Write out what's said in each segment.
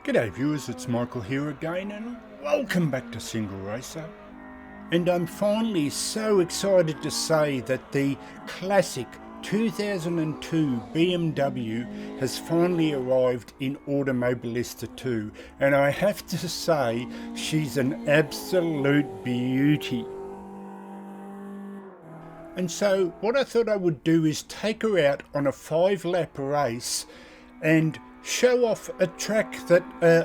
G'day viewers, it's Michael here again and welcome back to Single Racer. And I'm finally so excited to say that the classic 2002 BMW has finally arrived in Automobilista 2, and I have to say she's an absolute beauty. And so what I thought I would do is take her out on a 5-lap race and show off a track that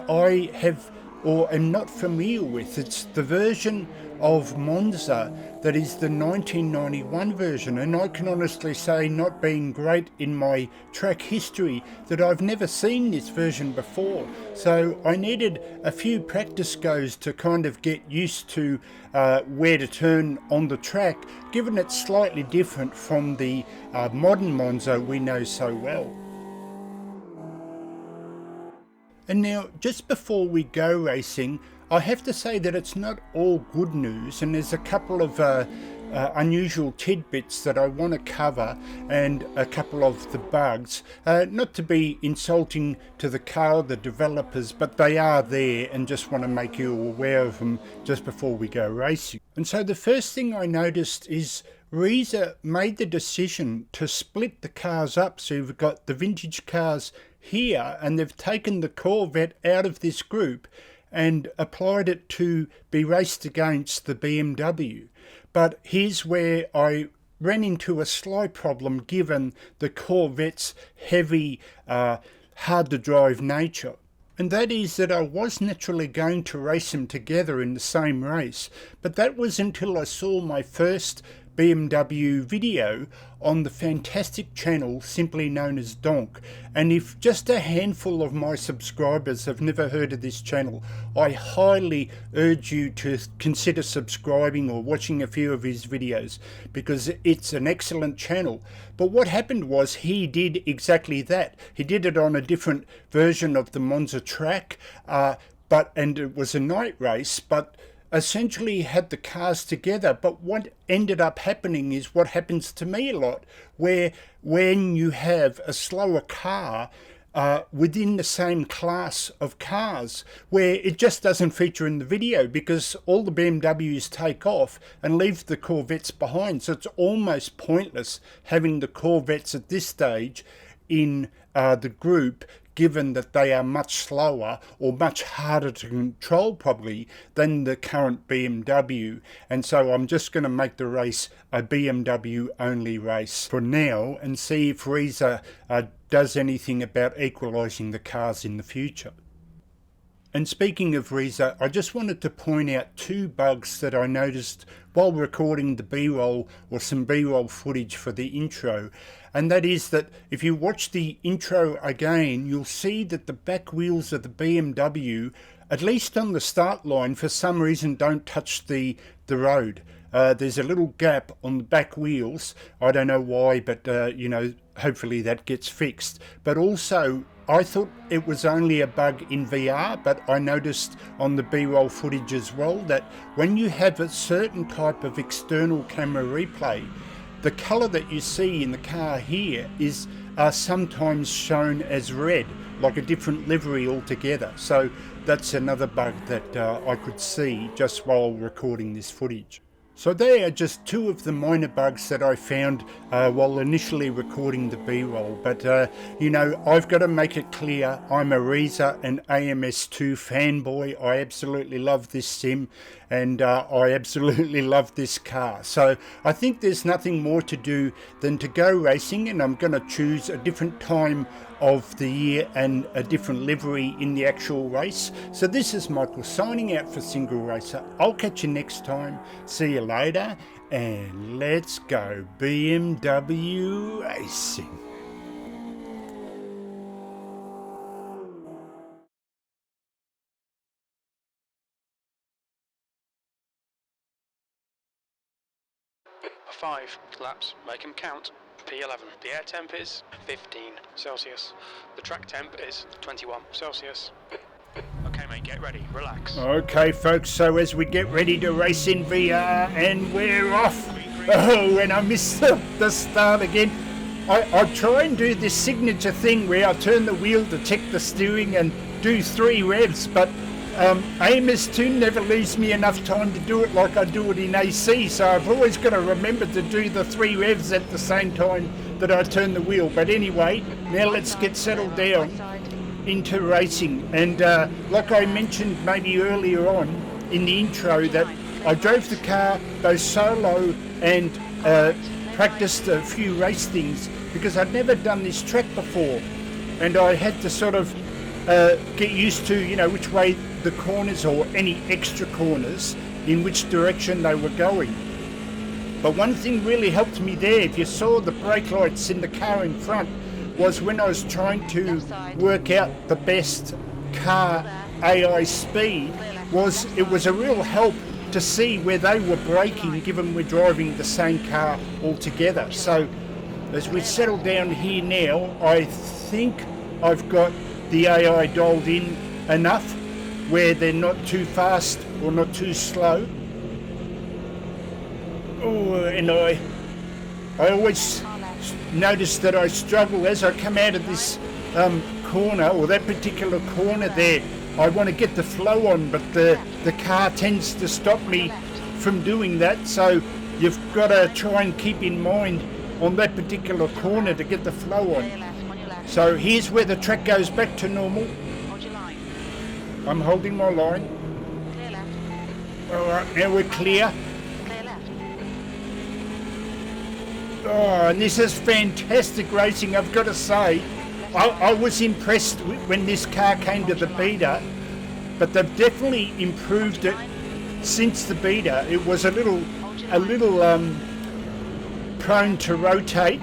I have or am not familiar with. It's the version of Monza that is the 1991 version, and I can honestly say, not being great in my track history, that I've never seen this version before. So I needed a few practice goes to kind of get used to where to turn on the track, given it's slightly different from the modern Monza we know so well. And now, just before we go racing, I have to say that it's not all good news, and there's a couple of unusual tidbits that I want to cover, and a couple of the bugs. Not to be insulting to the car, the developers, but they are there and just want to make you aware of them just before we go racing. And so the first thing I noticed is Reza made the decision to split the cars up. So you've got the vintage cars here, and they've taken the Corvette out of this group and applied it to be raced against the BMW. But here's where I ran into a slight problem, given the Corvette's heavy, hard to drive nature. And that is that I was naturally going to race them together in the same race, but that was until I saw my first BMW video on the fantastic channel simply known as Donk. And if just a handful of my subscribers have never heard of this channel, I highly urge you to consider subscribing or watching a few of his videos, because it's an excellent channel. But what happened was he did exactly that. He did it on a different version of the Monza track, and it was a night race, but essentially had the cars together. But what ended up happening is what happens to me a lot, where when you have a slower car within the same class of cars, where it just doesn't feature in the video because all the BMWs take off and leave the Corvettes behind. So it's almost pointless having the Corvettes at this stage in the group, given that they are much slower or much harder to control probably than the current BMW. And so I'm just going to make the race a BMW only race for now and see if Reza does anything about equalising the cars in the future. And speaking of Reza, I just wanted to point out two bugs that I noticed while recording the B-roll or some B-roll footage for the intro. And that is that if you watch the intro again, you'll see that the back wheels of the BMW, at least on the start line, for some reason don't touch the road. There's a little gap on the back wheels. I don't know why, but hopefully that gets fixed. But also, I thought it was only a bug in VR, but I noticed on the B-roll footage as well that when you have a certain type of external camera replay, the colour that you see in the car here is sometimes shown as red, like a different livery altogether. So that's another bug that I could see just while recording this footage. So they are just two of the minor bugs that I found while initially recording the B-roll. But, I've got to make it clear, I'm a Reza and AMS2 fanboy. I absolutely love this sim, and I absolutely love this car. So I think there's nothing more to do than to go racing, and I'm going to choose a different time of the year and a different livery in the actual race. So this is Michael signing out for Single Racer. I'll catch you next time. See you later, and let's go BMW racing. Five laps, make them count. P11. The air temp is 15 Celsius. The track temp is 21 Celsius. Okay mate, get ready, relax. Okay folks, so as we get ready to race in VR, and we're off. Oh, and I missed the start again. I try and do this signature thing where I turn the wheel to check the steering and do 3 revs, but AMS2 never leaves me enough time to do it like I do it in AC, so I've always got to remember to do the 3 revs at the same time that I turn the wheel. But anyway, now let's get settled down into racing. And like I mentioned maybe earlier on in the intro, that I drove the car both solo and practiced a few race things because I'd never done this track before, and I had to sort of get used to, you know, which way the corners or any extra corners, in which direction they were going. But one thing really helped me there, if you saw the brake lights in the car in front, was when I was trying to work out the best car AI speed, it was a real help to see where they were braking, given we're driving the same car altogether. So as we settle down here now, I think I've got the AI dialed in enough where they're not too fast or not too slow. Oh, and I always notice that I struggle as I come out of this corner, or that particular corner there. I want to get the flow on, but the car tends to stop me from doing that, so you've got to try and keep in mind on that particular corner to get the flow on. So here's where the track goes back to normal. I'm holding my line. Alright, now we're clear. Oh, and this is fantastic racing, I've got to say. I was impressed when this car came to the beta, but they've definitely improved it since the beta. It was a little prone to rotate,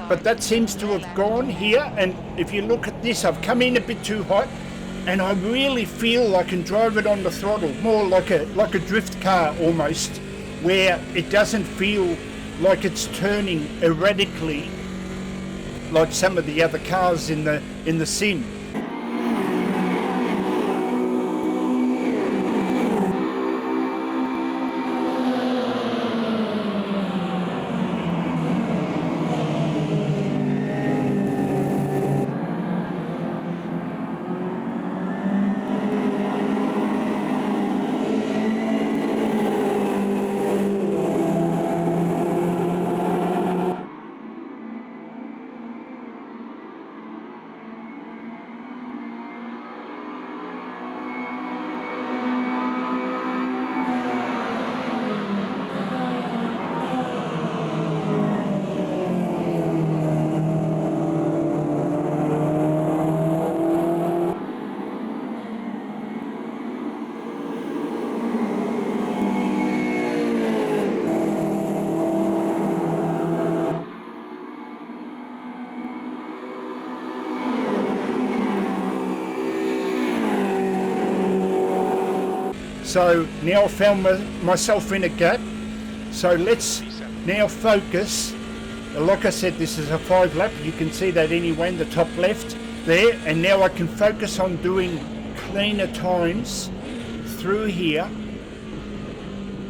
but that seems to have gone here. And if you look at this, I've come in a bit too hot, and I really feel I can drive it on the throttle, more like a drift car almost, where it doesn't feel like it's turning erratically like some of the other cars in the sim. So now I've found myself in a gap, so let's now focus. Like I said, this is a 5 lap, you can see that anyway in the top left there, and now I can focus on doing cleaner times through here.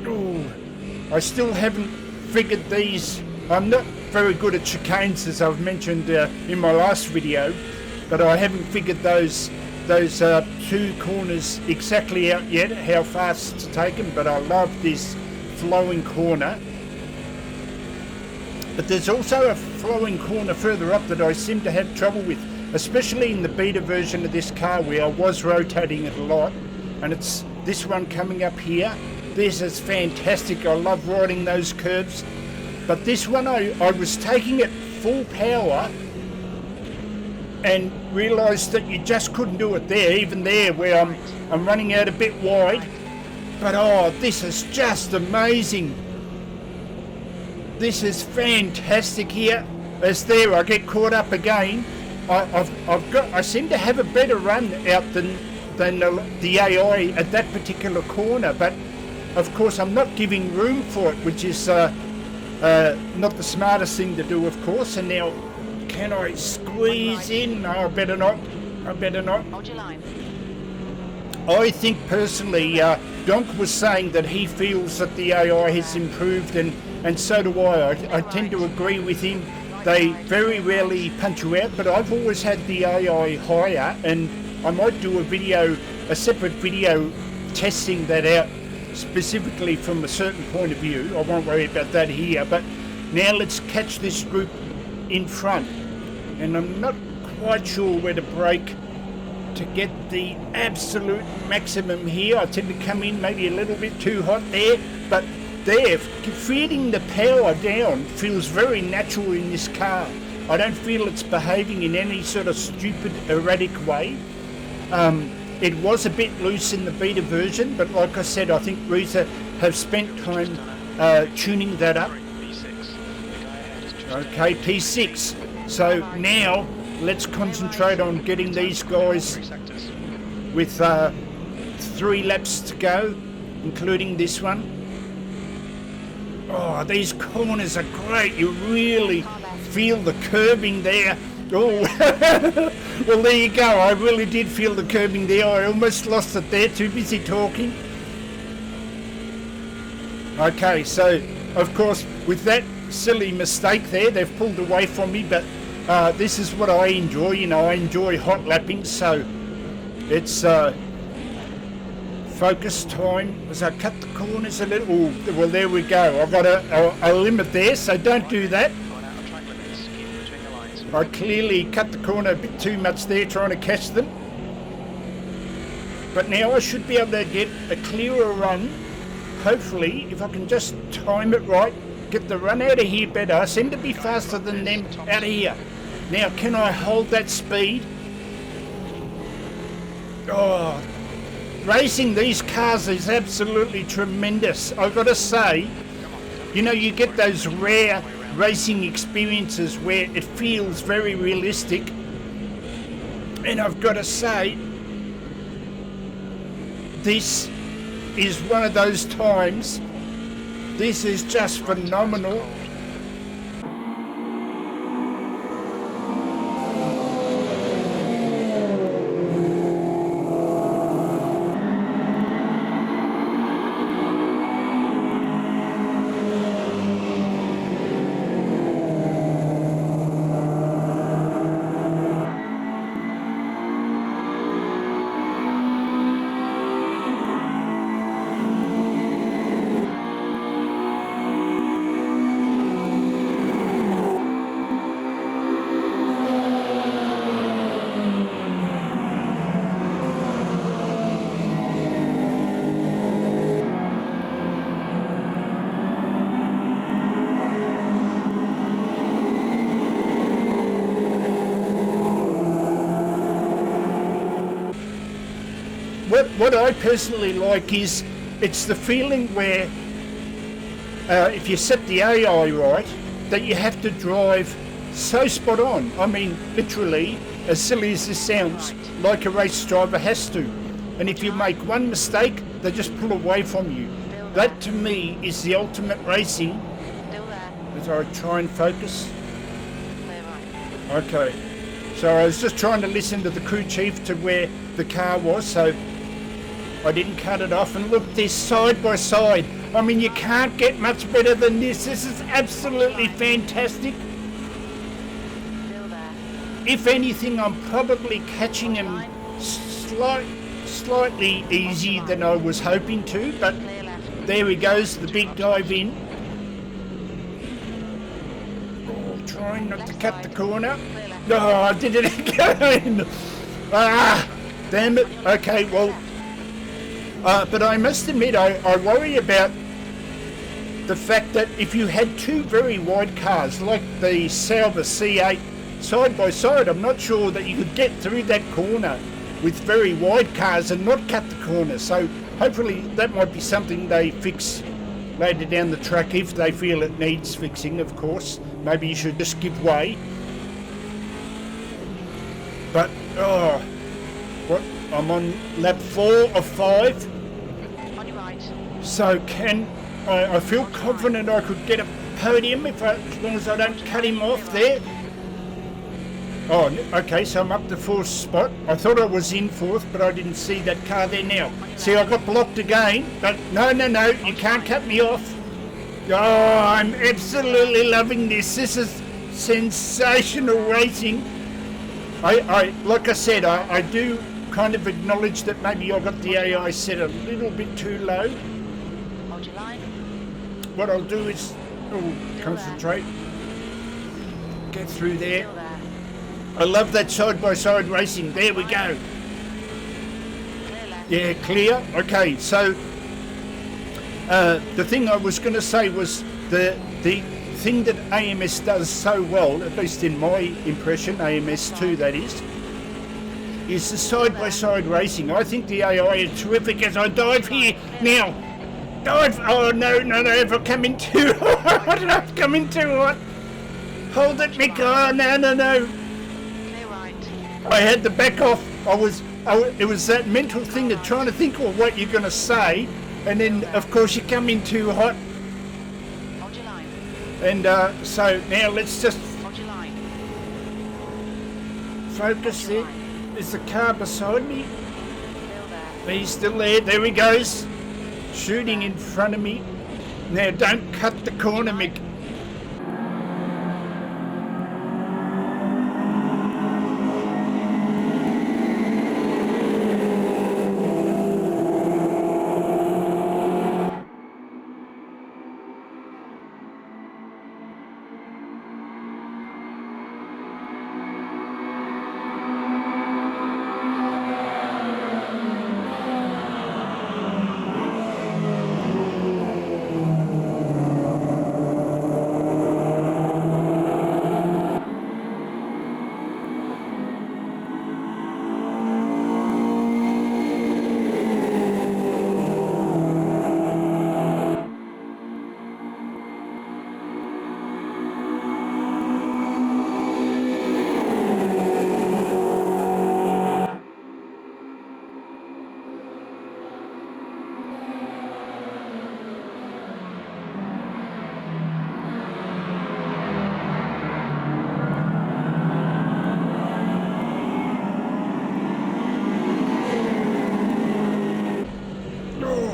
Ooh, I still haven't figured these. I'm not very good at chicanes, as I've mentioned in my last video, but I haven't figured those 2 corners exactly out yet, how fast to take them, but I love this flowing corner. But there's also a flowing corner further up that I seem to have trouble with, especially in the beta version of this car where I was rotating it a lot, and it's this one coming up here. This is fantastic, I love riding those curves, but this one I was taking it full power and realised that you just couldn't do it there, even there where I'm running out a bit wide. But oh, this is just amazing. This is fantastic here. As there, I get caught up again. I seem to have a better run out than the AI at that particular corner, but of course I'm not giving room for it, which is not the smartest thing to do, of course. And now, can I squeeze in? No, I better not. Hold your line. I think personally, Donk was saying that he feels that the AI has improved, and so do I. I tend to agree with him. They very rarely punch you out, but I've always had the AI higher, and I might do a separate video testing that out specifically from a certain point of view. I won't worry about that here, but now let's catch this group in front. And I'm not quite sure where to brake to get the absolute maximum here. I tend to come in maybe a little bit too hot there, but there, feeding the power down feels very natural in this car. I don't feel it's behaving in any sort of stupid, erratic way. It was a bit loose in the beta version, but like I said, I think Reza have spent time tuning that up. Okay, P6. So now let's concentrate on getting these guys with 3 laps to go, including this one. Oh, these corners are great. You really feel the curbing there. Oh, well, there you go. I really did feel the curbing there. I almost lost it there, too busy talking. Okay, so, of course, with that silly mistake there, they've pulled away from me, but this is what I enjoy. You know, I enjoy hot lapping, so it's focus time as I cut the corners a little. Oh, well, there we go. I've got a limit there, so don't do that. I clearly cut the corner a bit too much there, trying to catch them. But now I should be able to get a clearer run. Hopefully, if I can just time it right, get the run out of here better. I seem to be faster than them out of here. Now, can I hold that speed? Oh, racing these cars is absolutely tremendous. I've got to say, you know, you get those rare racing experiences where it feels very realistic, and I've got to say this is one of those times. This is just phenomenal. What I personally like is it's the feeling where if you set the AI right, that you have to drive so spot on. I mean, literally, as silly as this sounds, like a race driver has to. And if you make one mistake, they just pull away from you. That to me is the ultimate racing. As I try and focus. Okay. So I was just trying to listen to the crew chief to where the car was, so I didn't cut it off. And look, they're side by side. I mean, you can't get much better than this. This is absolutely fantastic. If anything, I'm probably catching him slightly easier than I was hoping to, but there he goes, the big dive in. Oh, trying not to cut the corner. No, I did it again. Ah, damn it. Okay, well, but I must admit, I worry about the fact that if you had two very wide cars, like the Sauber C8, side by side, I'm not sure that you could get through that corner with very wide cars and not cut the corner. So hopefully that might be something they fix later down the track if they feel it needs fixing, of course. Maybe you should just give way. But, oh, what? I'm on lap 4 of 5. On your right. So I feel confident I could get a podium as long as I don't cut him off there. Oh, okay, so I'm up to 4th spot. I thought I was in 4th, but I didn't see that car there now. See, I got blocked again, but no, you can't cut me off. Oh, I'm absolutely loving this. This is sensational racing. I like I said, I do kind of acknowledge that maybe I got the AI set a little bit too low. Hold your line. What I'll do is concentrate, get through there. Still there. I love that side-by-side racing. There we go. Clear left. Yeah, clear. Okay, so the thing I was going to say was the thing that AMS does so well, at least in my impression, AMS2 that is the side-by-side racing. I think the AI is terrific as I dive here. Now, dive. Oh, no, if I come in too hot, I've come in too hot. Hold it, Mick. Oh, no. Clear right. I had to back off. It was that mental thing of trying to think of what you're going to say, and then, of course, you come in too hot. Hold your line. And so now let's just Hold your line. focus there. There's the car beside me. Still there. He's still there. There he goes. Shooting in front of me. Now don't cut the corner, Mick.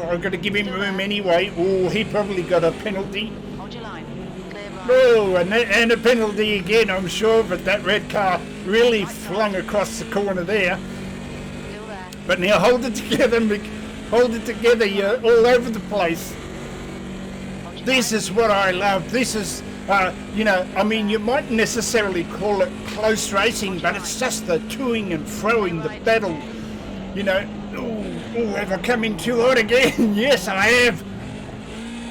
I've got to give him room anyway. Oh, he probably got a penalty. Hold your line. Clear right. Oh, and a penalty again, I'm sure, but that red car really flung across the corner there. Still there. But now hold it together, Mick. Hold it together. You're all over the place. Hold your This line. is what I love. This is, I mean, you might necessarily call it close racing, but it's just the toing and froing, the battle. Have I come in too hot again? Yes, I have.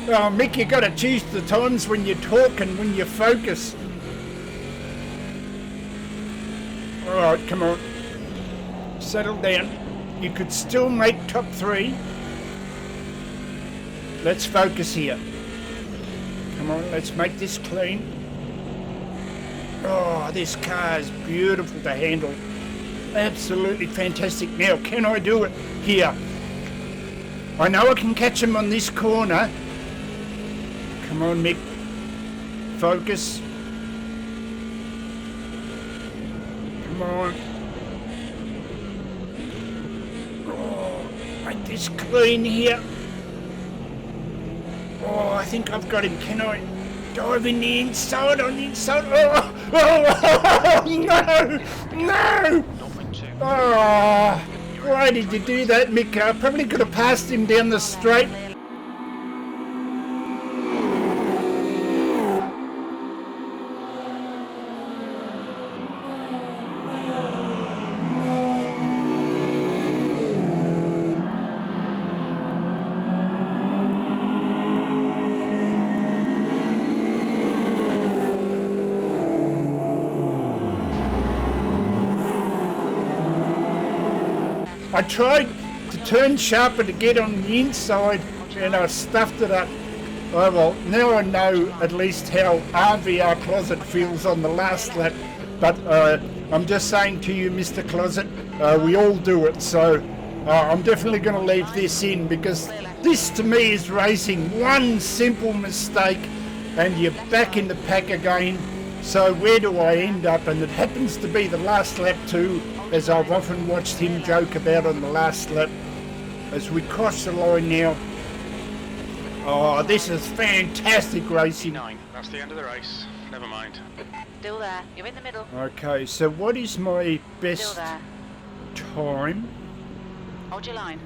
Oh, Mick, you got to choose the times when you talk and when you focus. All right, come on. Settle down. You could still make top 3. Let's focus here. Come on, let's make this clean. Oh, this car is beautiful to handle. Absolutely fantastic. Now, can I do it here? I know I can catch him on this corner. Come on, Mick. Focus. Come on. Oh, make this clean here. Oh, I think I've got him. Can I dive in the inside, on the inside? Oh no! Oh, why did you do that, Mick? I probably could have passed him down the straight. I tried to turn sharper to get on the inside and I stuffed it up. Oh well, now I know at least how RVR Closet feels on the last lap. But I'm just saying to you, Mr. Closet, we all do it. So I'm definitely going to leave this in because this to me is racing. One simple mistake and you're back in the pack again. So where do I end up? And it happens to be the last lap too, as I've often watched him joke about on the last lap. As we cross the line now. Oh, this is fantastic racing. 9. That's the end of the race. never mind. Still there. You're in the middle. Okay, so what is my Still best there. time? Hold your line.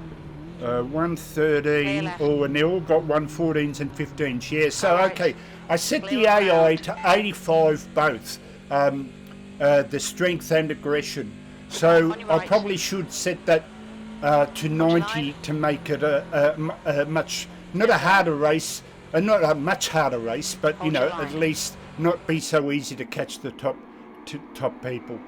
113, left. oh, and they all got 114s and 15s. Yeah, so Alright. okay, I set the Clear AI around. to 85 both, the strength and aggression. So On your I right. probably should set that to 90 to make it a much, not a harder race, not a much harder race, but you Hold know, your at line. least not be so easy to catch the top people.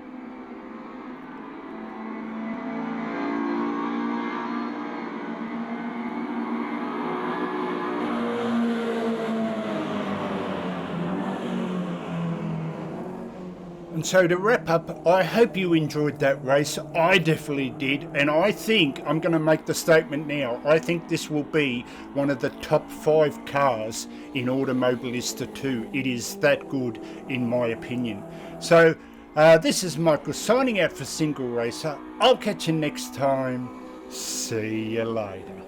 And so to wrap up, I hope you enjoyed that race. I definitely did, and I think I'm going to make the statement now. I think this will be one of the top 5 cars in Automobilista 2. It is that good, in my opinion. So this is Michael signing out for Single Racer. I'll catch you next time. See you later.